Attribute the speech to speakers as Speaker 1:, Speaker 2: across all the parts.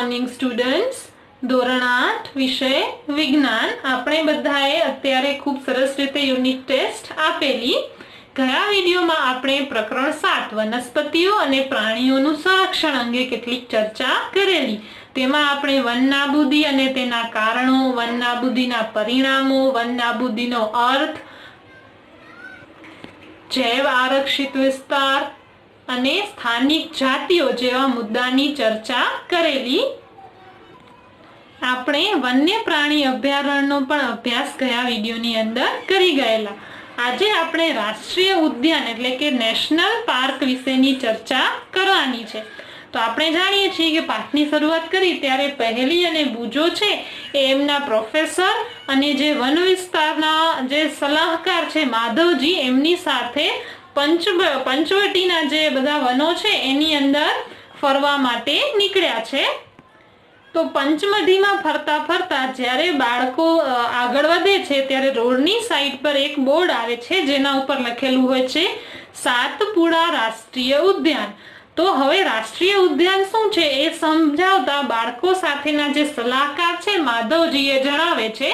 Speaker 1: Morning students. ધોરણ 8 વિષય વિજ્ઞાન આપણે બધાએ અત્યારે ખૂબ સરસ રીતે યુનિટ ટેસ્ટ આપેલી. ગયા વિડીયોમાં આપણે પ્રકરણ 7 વનસ્પતિઓ અને પ્રાણીઓનું સંરક્ષણ અંગે કેટલીક ચર્ચા કરેલી. તેમાં આપણે વનનાબૂદી અને તેના કારણો, વનનાબૂદીના પરિણામો, વનનાબૂદીનો અર્થ, જૈવ આરક્ષિત વિસ્તાર અને સ્થાનિક જાતિઓ જેવા મુદ્દાની ચર્ચા કરેલી. આપણે વન્ય પ્રાણી અભયારણ્યનો પણ અભ્યાસ ગયા વિડીયોની અંદર કરી ગયેલા. આજે આપણે રાષ્ટ્રીય ઉદ્યાન એટલે કે નેશનલ પાર્ક વિશેની ચર્ચા કરવાની છે. તો આપણે જાણીએ છીએ કે પાઠની શરૂઆત કરી ત્યારે પહેલી અને બુજો છે એ એમના પ્રોફેસર અને જે વન વિસ્તારના જે સલાહકાર છે માધવજી, એમની સાથે પંચવટીના જે બધા વનો છે એની અંદર ફરવા માટે નીકળ્યા છે. તો પંચમઢીમાં ફરતા ફરતા જ્યારે બાળકો આગળ વધે છે ત્યારે રોડની સાઈડ પર એક બોર્ડ આવે છે જેના ઉપર લખેલું હોય છે સાતપુડા રાષ્ટ્રીય ઉદ્યાન. તો હવે રાષ્ટ્રીય ઉદ્યાન શું છે એ સમજાવતા બાળકો સાથેના જે સલાહકાર છે માધવજી એ જણાવે છે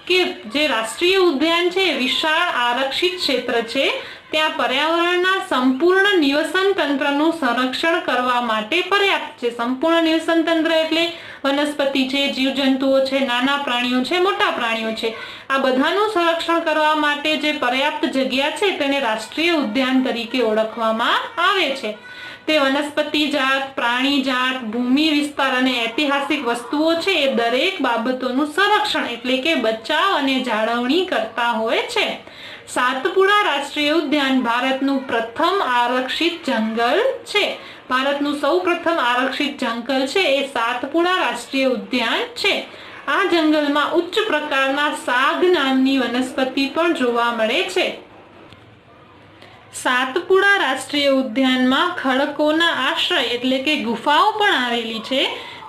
Speaker 1: કે જે રાષ્ટ્રીય ઉદ્યાન છે વિશાળ આરક્ષિત ક્ષેત્ર છે. ત્યાં પર્યાવરણના સંપૂર્ણ નિવસન તંત્રનું સંરક્ષણ કરવા માટે પર્યાપ્ત છે. સંપૂર્ણ નિવસન તંત્ર એટલે વનસ્પતિ છે, જીવજંતુઓ છે, નાના પ્રાણીઓ છે, મોટા પ્રાણીઓ છે, આ બધાનું સંરક્ષણ કરવા માટે જે પર્યાપ્ત જગ્યા છે તેને રાષ્ટ્રીય ઉદ્યાન તરીકે ઓળખવામાં આવે છે. તે વનસ્પતિ જાત, પ્રાણી જાત, ભૂમિ વિસ્તાર અને ઐતિહાસિક વસ્તુઓ છે એ દરેક બાબતોનું સંરક્ષણ એટલે કે બચાવ અને જાળવણી કરતા હોય છે. સાતપુડા રાષ્ટ્રીય ઉદ્યાન ભારતનું પ્રથમ આરક્ષિત જંગલ છે. ભારતનું સૌ પ્રથમ આરક્ષિત જંગલ છે એ સાતપુડા રાષ્ટ્રીય ઉદ્યાન છે. આ જંગલમાં ઉચ્ચ પ્રકારના સાગ નામની વનસ્પતિ પણ જોવા મળે છે. સાતપુડા રાષ્ટ્રીય ઉદ્યાનમાં ખડકોના આશ્રય એટલે કે ગુફાઓ પણ આવેલી છે.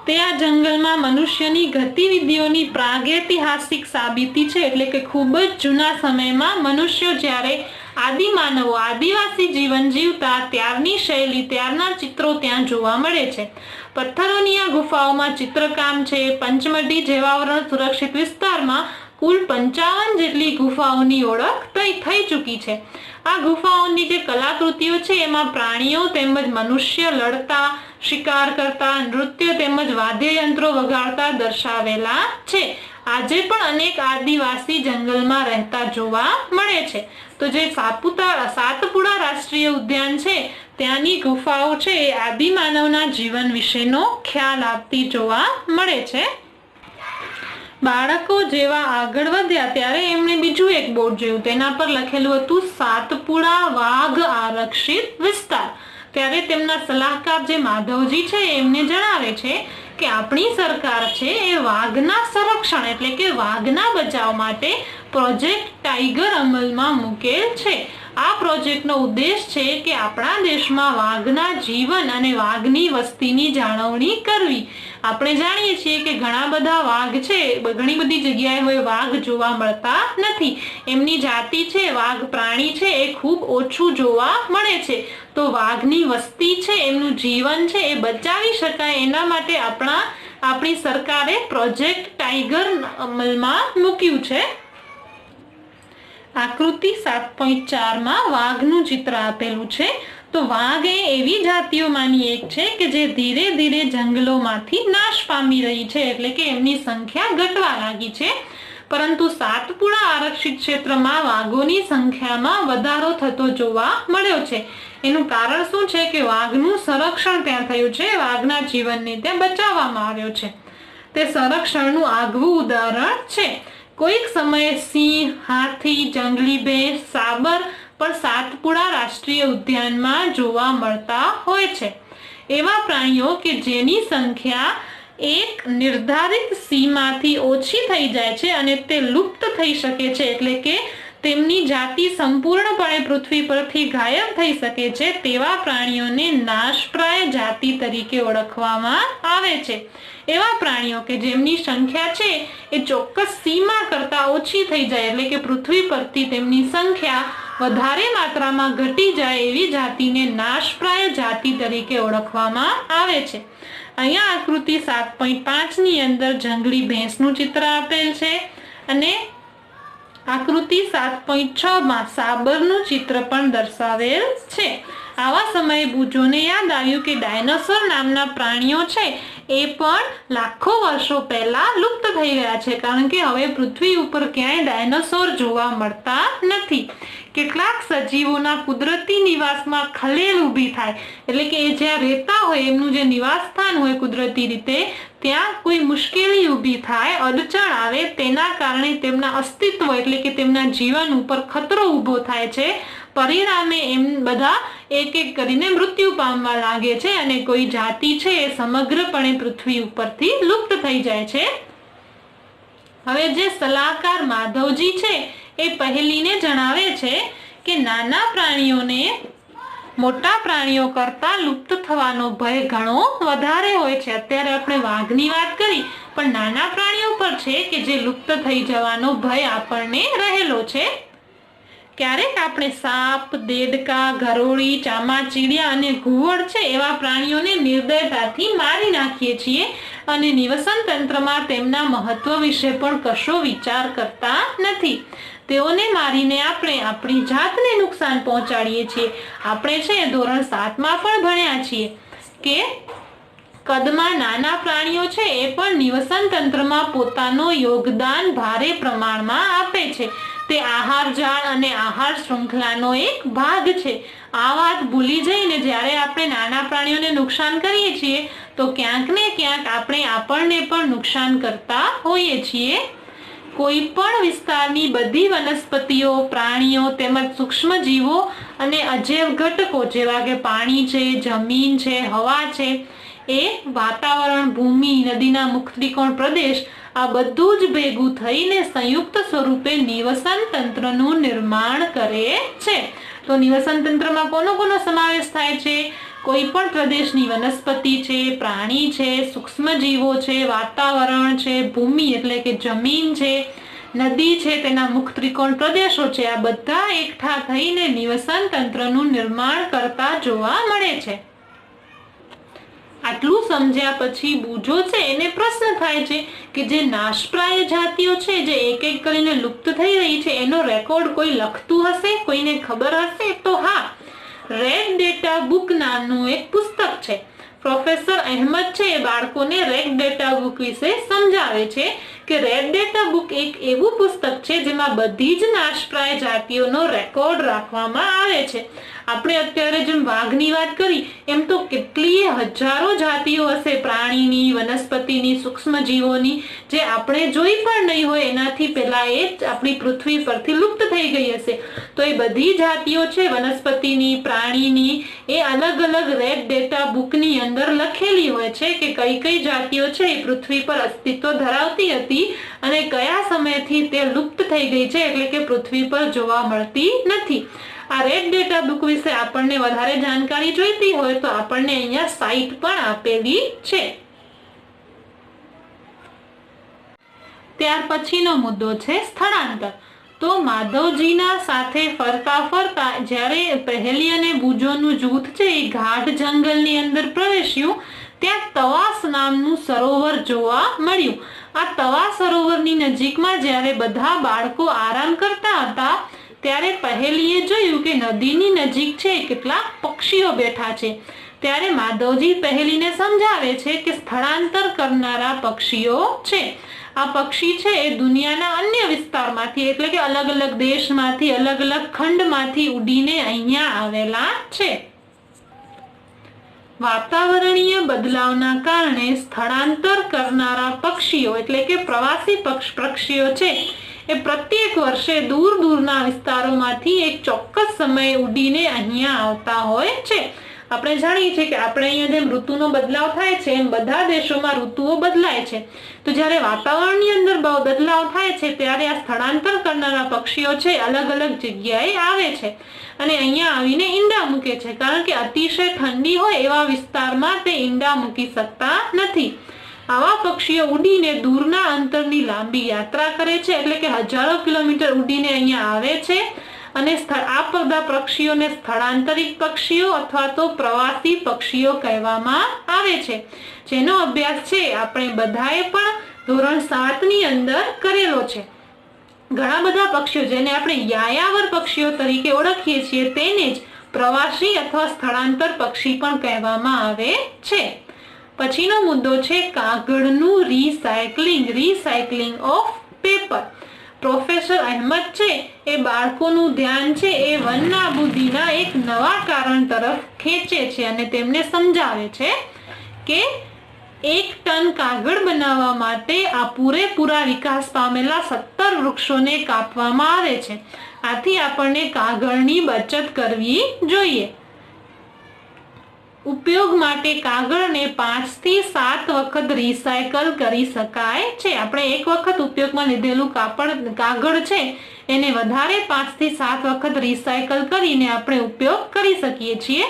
Speaker 1: તે આ જંગલમાં મનુષ્યની ગતિવિધિઓની પ્રાગૈતિહાસિક સાબિતી છે. એટલે કે ખૂબ જ જૂના સમયમાં મનુષ્યો જ્યારે આદિમાનવો આદિવાસી જીવન જીવતા ત્યારની શૈલી, ત્યારના ચિત્રો ત્યાં જોવા મળે છે. પથ્થરોની આ ગુફાઓમાં ચિત્રકામ છે. પંચમઢી જેવા વન સુરક્ષિત વિસ્તારમાં કુલ 55 જેટલી ગુફાઓની ઓળખ થઈ ચૂકી છે. આ ગુફાઓની જે કલાકૃતિઓ છે એમાં પ્રાણીઓ તેમજ મનુષ્ય લડતા, શિકાર કરતા, નૃત્ય તેમજ વાદ્યયંત્રો વગાડતા દર્શાવેલા છે. આજે પણ અનેક આદિવાસી જંગલમાં રહેતા જોવા મળે છે. તો જે સાતપુડા રાષ્ટ્રીય ઉદ્યાન છે ત્યાંની ગુફાઓ છે એ આદિમાનવના જીવન વિશેનો ખ્યાલ આપતી જોવા મળે છે. બાળકો જેવા આગળ વધ્યા ત્યારે એમણે બીજું એક બોર્ડ જોયું. તેના પર લખેલું હતું સાતપુડા વાઘ આરક્ષિત વિસ્તાર. ત્યારે તેમના સલાહકાર જે માધવજી છે એમને જણાવે છે કે આપણી સરકાર છે એ વાઘના સંરક્ષણ એટલે કે વાઘના બચાવ માટે પ્રોજેક્ટ ટાઈગર અમલમાં મૂકેલ છે. આ પ્રોજેક્ટનો ઉદ્દેશ છે કે આપણા દેશમાં વાઘના જીવન અને વાઘની વસ્તીની જાળવણી કરવી. આપણે જાણીએ છીએ કે ઘણા બધા વાઘ છે, ઘણી બધી જગ્યાએ હવે વાઘ જોવા મળતા નથી. એમની જાતિ છે, વાઘ પ્રાણી છે એ ખૂબ ઓછું જોવા મળે છે. તો વાઘની વસ્તી છે, એમનું જીવન છે એ બચાવી શકાય એના માટે આપણી સરકારે પ્રોજેક્ટ ટાઈગર અમલમાં મૂક્યું છે. આકૃતિ 7.4 વાઘનું ચિત્ર આપેલું છે. તો વાઘ એ એવી જાતિઓમાંની એક છે કે જે ધીરે ધીરે જંગલોમાંથી નાશ પામી રહી છે. એટલે કે એમની સંખ્યા ઘટવા લાગી છે. પરંતુ સાતપુડા આરક્ષિત ક્ષેત્રમાં વાઘોની સંખ્યામાં વધારો થતો જોવા મળ્યો છે. એનું કારણ શું છે કે વાઘનું સંરક્ષણ ત્યાં થયું છે. વાઘના જીવનને ત્યાં બચાવવામાં આવ્યો છે. તે સંરક્ષણનું આગવું ઉદાહરણ છે. કોઈક સમયે સિંહ, હાથી, જંગલી ભેંસ, સાબર પણ સાતપુડા રાષ્ટ્રીય ઉદ્યાનમાં જોવા મળતા હોય છે. એવા પ્રાણીઓ કે જેની સંખ્યા એક નિર્ધારિત સીમાથી ઓછી થઈ જાય છે અને તે લુપ્ત થઈ શકે છે એટલે કે તેમની જાતિ સંપૂર્ણપણે પૃથ્વી પરથી ગાયબ થઈ શકે છે તેવા પ્રાણીઓને નાશપ્રાય જાતિ તરીકે ઓળખવામાં આવે છે. એવા પ્રાણીઓ કે જેમની સંખ્યા છે એ ચોક્કસ સીમા કરતા ઓછી થઈ જાય એટલે કે પૃથ્વી પરથી તેમની સંખ્યા વધારે માત્રામાં ઘટી જાય એવી જાતિને નાશપ્રાય જાતિ તરીકે ઓળખવામાં આવે છે. અહીંયા આકૃતિ 7.5 ની અંદર જંગલી ભેંસનું ચિત્ર આપેલ છે અને આકૃતિ 7.6 માં સાબરનું ચિત્ર પણ દર્શાવેલ છે. આવા સમયે બુજોને યાદ આવ્યું કે ડાયનોસોર નામના પ્રાણીઓ છે એ પણ લાખો વર્ષો પહેલા લુપ્ત થઈ ગયા છે, કારણ કે હવે પૃથ્વી ઉપર ક્યાંય ડાયનોસોર જોવા મળતા નથી. કેટલાક સજીવોના કુદરતી નિવાસમાં ખલેલ ઊભી થાય, એટલે કે એ જ્યાં રહેતા હોય એમનું જે નિવાસ સ્થાન હોય કુદરતી રીતે, ત્યાં કોઈ મુશ્કેલી ઊભી થાય, અડચણ આવે, તેના કારણે તેમના અસ્તિત્વ એટલે કે તેમના જીવન ઉપર ખતરો ઊભો થાય છે. પરિણામે એમ બધા એક એક કરીને મૃત્યુ પામવા લાગે છે અને કોઈ જાતિ છે એ સમગ્રપણે પૃથ્વી ઉપરથી લુપ્ત થઈ જાય છે. હવે જે સલાહકાર માધવજી છે એ પહેલીને જણાવે છે કે નાના પ્રાણીઓને મોટા પ્રાણીઓ કરતા લુપ્ત થવાનો ભય ઘણો વધારે હોય છે. અત્યારે આપણે વાઘની વાત કરી, પણ નાના પ્રાણીઓ પર છે કે જે લુપ્ત થઈ જવાનો ભય આપણને રહેલો છે. ક્યારેક આપણે સાપ, દેડકા, ગરોળી, ચામાચીડિયા અને ઘુવડ છે એવા પ્રાણીઓને નિર્દયતાથી મારી નાખીએ છીએ અને નિવસન તંત્રમાં તેમના મહત્વ વિશે પણ કશો વિચાર કરતા નથી. તેઓને મારીને આપણે આપણી જાતને નુકસાન પહોંચાડીએ છીએ. આપણે છે ધોરણ 7 માં પણ ભણ્યા છીએ કે કદમાં નાના પ્રાણીઓ છે એ પણ નિવસન તંત્રમાં પોતાનું યોગદાન ભારે પ્રમાણમાં આપે છે. તે આહાર જાળ અને આહાર શૃંખલાનો એક ભાગ છે. આ વાત ભૂલી જઈને જ્યારે આપણે નાના પ્રાણીઓને નુકસાન કરીએ છીએ તો ક્યાંક ને ક્યાંક આપણે આપણને પણ નુકસાન કરતા હોઈએ છીએ. કોઈ પણ વિસ્તારની બધી વનસ્પતિઓ, પ્રાણીઓ તેમજ સૂક્ષ્મ જીવો અને અજૈવ ઘટકો જેવા કે પાણી છે, જમીન છે, હવા છે, એ વાતાવરણ, ભૂમિ, નદીના મુખ ત્રિકોણ પ્રદેશ, આ બધું જ ભેગું થઈને સંયુક્ત સ્વરૂપે નિવસન તંત્રનું નિર્માણ કરે છે. તો નિવસન તંત્રમાં કોનો કોનો સમાવેશ થાય છે? કોઈ પણ પ્રદેશની વનસ્પતિ છે, પ્રાણી છે, સૂક્ષ્મ જીવો છે, વાતાવરણ છે, ભૂમિ એટલે કે જમીન છે, નદી છે, તેના મુખ ત્રિકોણ પ્રદેશો છે, આ બધા એકઠા થઈને નિવસન તંત્રનું નિર્માણ કરતા જોવા મળે છે. આટલું સમજ્યા પછી બુજો છે એને પ્રશ્ન થાય છે કે જે નાશપ્રાય જાતિઓ છે જે એક એક કરીને લુપ્ત થઈ રહી છે એનો રેકોર્ડ કોઈ લખતું હશે? કોઈને ખબર હશે? તો હા, રેડ ડેટા બુક નામનું એક પુસ્તક છે. પ્રોફેસર અહેમદ છે એ બાળકોને રેડ ડેટા બુક વિશે સમજાવે છે કે રેડ ડેટા બુક એક એવું પુસ્તક છે જેમાં બધી જ નાશપ્રાય જાતિઓનો રેકોર્ડ રાખવામાં આવે છે. આપણે અત્યારે જેમ વાઘની વાત કરી એમ તો કેટલીય હજારો જાતિઓ હશે પ્રાણીની, વનસ્પતિની, સૂક્ષ્મ જીવોની, જે આપણે જોઈ પણ નહીં હોય, એનાથી પહેલા એ આપણી પૃથ્વી પરથી લુપ્ત થઈ ગઈ હશે. તો એ બધી જાતિઓ છે વનસ્પતિની, પ્રાણીની, એ અલગ અલગ રેડ ડેટા બુકની અંદર લખેલી હોય છે કે કઈ કઈ જાતિઓ છે એ પૃથ્વી પર અસ્તિત્વ ધરાવતી હતી અને કયા સમયથી તે લુપ્ત થઈ ગઈ છે, એટલે કે પૃથ્વી પર જોવા મળતી નથી. આ રેડ ડેટા બુક વિશે આપણને વધારે જાણકારી જોઈતી હોય તો આપણને અહીંયા સાઇટ પણ આપેલી છે. ત્યાર પછીનો મુદ્દો છે સ્થળાંતર. તો માધવજીના સાથે ફરતા ફરતા જ્યારે પહેલી અને બુજોનું જૂથ છે એ ગાઢ જંગલની અંદર પ્રવેશ્યું ત્યાં તવાસ નામનું સરોવર જોવા મળ્યું. આ તવા સરોવરની નજીકમાં જ્યારે બધા બાળકો આરામ કરતા હતા ત્યારે પહેલીએ જોયું કે નદીની નજીક છે કેટલાક પક્ષીઓ બેઠા છે. ત્યારે માધવજી પહેલીને સમજાવે છે કે સ્થળાંતર કરનારા પક્ષીઓ છે. આ પક્ષી છે એ દુનિયાના અન્ય વિસ્તારમાંથી એટલે કે અલગ અલગ દેશમાંથી, અલગ અલગ ખંડમાંથી ઉડીને અહીંયા આવેલા છે. વાતાવરણીય બદલાવના કારણે સ્થળાંતર કરનારા પક્ષીઓ એટલે કે પ્રવાસી પક્ષીઓ છે એ પ્રત્યેક વર્ષે દૂર દૂરના વિસ્તારોમાંથી એક ચોક્કસ સમયે ઉડીને અહીંયા આવતા હોય છે. આપણે જાણીએ છીએ કે આપણે અહીંયા જેમ ઋતુનો બદલાવ થાય છે એમ બધા દેશોમાં ઋતુઓ બદલાય છે. તો જ્યારે વાતાવરણની અંદર બદલાવ થાય છે ત્યારે આ સ્થળાંતર કરનારા પક્ષીઓ છે અલગ અલગ જગ્યાએ આવે છે અને અહીંયા આવીને ઈંડા મૂકે છે, કારણ કે અતિશય ઠંડી હોય એવા વિસ્તારમાં તે ઈંડા મૂકી શકતા નથી. આવા પક્ષીઓ ઉડીને દૂરના અંતરની લાંબી યાત્રા કરે છે, એટલે કે હજારો કિલોમીટર ઉડીને અહીંયા આવે છે અને આ બધા પક્ષીઓને સ્થળાંતરિત પક્ષીઓ અથવા તો પ્રવાસી પક્ષીઓ કહેવામાં આવે છે, જેનો અભ્યાસ છે આપણે બધાએ પણ ધોરણ 7 ની અંદર કરેલો છે. ઘણા બધા પક્ષીઓ જેને આપણે યાયાવર પક્ષીઓ તરીકે ઓળખીએ છીએ તેને જ પ્રવાસી અથવા સ્થળાંતર પક્ષી પણ કહેવામાં આવે છે. પછીનો મુદ્દો છે કાગળનું recycling of paper. Professor Ahmed છે એ બાળકોનું ધ્યાન છે એ વનનાબૂદીના એક નવા કારણ તરફ ખેંચે છે અને તેમને સમજાવે છે કે 1 ટન કાગળ બનાવવા માટે આ પૂરેપૂરા વિકાસ પામેલા 17 વૃક્ષોને કાપવામાં આવે છે. આથી આપણને કાગળની બચત કરવી જોઈએ. ઉપયોગ માટે કાગળને 5 થી 7 વખત રિસાયકલ કરી શકાય છે. આપણે એક વખત ઉપયોગમાં લીધેલું કાગળ છે એને વધારે 5 થી 7 વખત રિસાયકલ કરીને આપણે ઉપયોગ કરી શકીએ છીએ.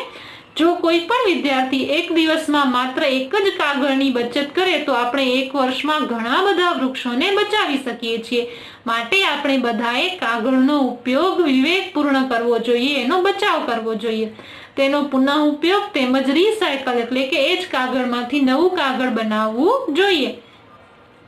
Speaker 1: જો કોઈ પણ વિદ્યાર્થી એક દિવસમાં માત્ર એક જ કાગળની બચત કરે તો આપણે એક વર્ષમાં ઘણા બધા વૃક્ષોને બચાવી શકીએ છીએ. માટે આપણે બધાએ કાગળનો ઉપયોગ વિવેકપૂર્ણ કરવો જોઈએ, એનો બચાવ કરવો જોઈએ. તેનો પુનઃ ઉપયોગ તેમજ રીસાયકલ એટલે કે એ જ કાગળમાંથી નવું કાગળ બનાવવું જોઈએ.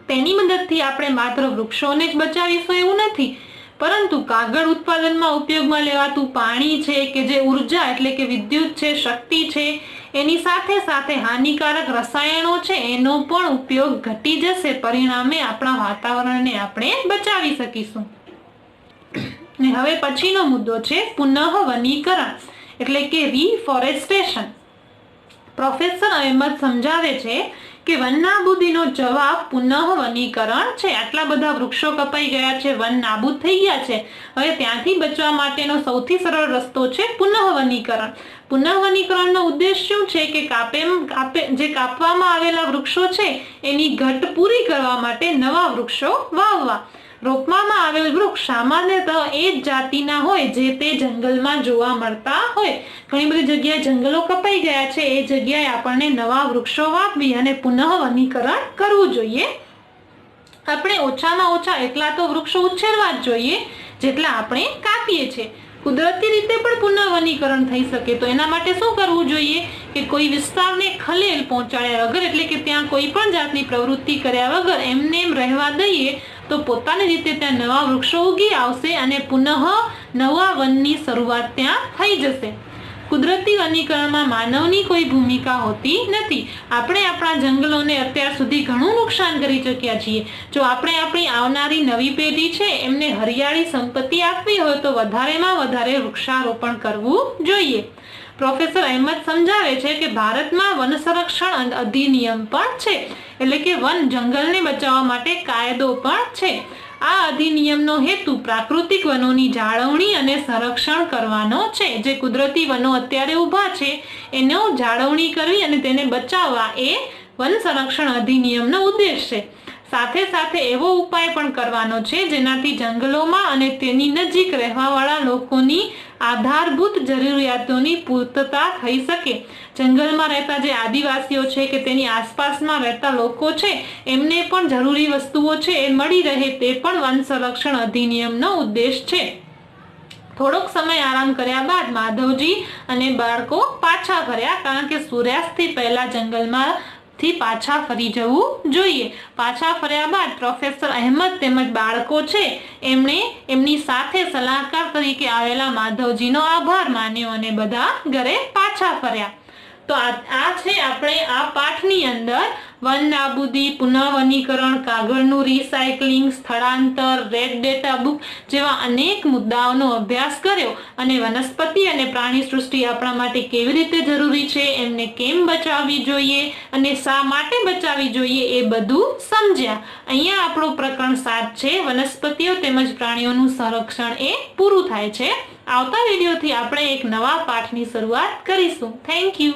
Speaker 1: તેની મદદથી આપણે માત્ર વૃક્ષોને જ બચાવીશું એવું નથી, પરંતુ કાગળ ઉત્પાદનમાં ઉપયોગમાં લેવાતું પાણી છે કે જે ઉર્જા એટલે કે વિદ્યુત છે, શક્તિ છે, એની સાથે સાથે હાનિકારક રસાયણો છે એનો પણ ઉપયોગ ઘટી જશે. પરિણામે આપણા વાતાવરણને આપણે બચાવી શકીશું. હવે પછીનો મુદ્દો છે પુનઃ વનીકરણ એટલે કે રિફોરેસ્ટેશન. પ્રોફેસર અહેમદ સમજાવે છે કે વનનાબૂદીનો જવાબ પુનઃ વનીકરણ છે. આટલા બધા વૃક્ષો કપાઈ ગયા છે, વન નાબૂદ થઈ ગયા છે, હવે ત્યાંથી બચવા માટેનો સૌથી સરળ રસ્તો છે પુનઃ વનીકરણ. પુનઃ વનીકરણનો ઉદ્દેશ શું છે કે જે કાપવામાં આવેલા વૃક્ષો છે એની ઘટ પૂરી કરવા માટે નવા વૃક્ષો વાવવા. રોપવામાં આવેલ વૃક્ષ સામાન્યતઃ એ જ જાતિના હોય જે તે જંગલમાં જોવા મળતા હોય. ઘણી બધી જગ્યાએ જંગલો કપાઈ ગયા છે, એ જગ્યાએ આપણને નવા વૃક્ષો વાવવી અને પુનઃ વનીકરણ કરવું જોઈએ. આપણે ઓછામાં ઓછા એટલા તો વૃક્ષો ઉછેરવા જ જોઈએ જેટલા આપણે કાપીએ છીએ. કુદરતી રીતે પણ પુનઃ વનીકરણ થઈ શકે તો એના માટે શું કરવું જોઈએ કે કોઈ વિસ્તારને ખલેલ પહોંચાડ્યા વગર એટલે કે ત્યાં કોઈ પણ જાતની પ્રવૃત્તિ કર્યા વગર એમને એમ રહેવા દઈએ તો પોતાની રીતે ત્યાં નવા વૃક્ષો ઉગી આવશે અને પુનઃ નવા વનની શરૂઆત ત્યાં થઈ જશે. કુદરતી વનીકરણમાં માનવની કોઈ ભૂમિકા હોતી નથી. આપણે આપણા જંગલોને અત્યાર સુધી ઘણું નુકસાન કરી ચૂક્યા છીએ. જો આપણે આપણી આવનારી નવી પેઢી છે એમને હરિયાળી સંપત્તિ આપવી હોય તો વધારેમાં વધારે વૃક્ષારોપણ કરવું જોઈએ. પ્રોફેસર અહેમદ સમજાવે છે કે ભારતમાં વન સંરક્ષણ અધિનિયમ પણ છે, એટલે કે વન જંગલને બચાવવા માટે કાયદો પણ છે. આ અધિનિયમનો હેતુ પ્રાકૃતિક વનોની જાળવણી અને સંરક્ષણ કરવાનો છે. જે કુદરતી વનો અત્યારે ઊભા છે એનો જાળવણી કરવી અને તેને બચાવવા એ વન સંરક્ષણ અધિનિયમનો ઉદ્દેશ છે. સાથે સાથે એવો ઉપાય પણ કરવાનો છે જેનાથી જંગલોમાં અને તેની નજીક રહેવાવાળા લોકોની આધારભૂત જરૂરિયાતોની પૂર્તતા થઈ શકે. જંગલમાં રહેતા જે આદિવાસીઓ છે કે તેની આસપાસમાં રહેતા લોકો છે એમને પણ જરૂરી વસ્તુઓ છે એ મળી રહે તે પણ વન સંરક્ષણ અધિનિયમનો ઉદ્દેશ છે. થોડોક સમય આરામ કર્યા બાદ માધવજી અને બાળકો પાછા ફર્યા, કારણ કે સૂર્યાસ્તથી પહેલા જંગલમાં થી પાછા ફરી જવું જોઈએ. પાછા ફર્યા બાદ પ્રોફેસર અહેમદ તેમજ બાળકો છે એમણે એમની સાથે સલાહકાર તરીકે આવેલા માધવજીનો આભાર માન્યો અને બધા ઘરે પાછા ફર્યા. તો આ છે આપણે આ પાઠની અંદર વન નાબૂદી, પુનઃ વનીકરણ, કાગળનું રિસાયકલિંગ, સ્થળાંતર, રેડ ડેટા બુક જેવા અનેક મુદ્દાઓનો અભ્યાસ કર્યો અને વનસ્પતિ અને પ્રાણી સૃષ્ટિ આપણા માટે કેવી રીતે જરૂરી છે, એમને કેમ બચાવવી જોઈએ અને શા માટે બચાવવી જોઈએ એ બધું સમજ્યા. અહીંયા આપણું પ્રકરણ 7 છે વનસ્પતિઓ તેમજ પ્રાણીઓનું સંરક્ષણ એ પૂરું થાય છે. આવતા વિડીયોથી આપણે એક નવા પાઠની શરૂઆત કરીશું. Thank you.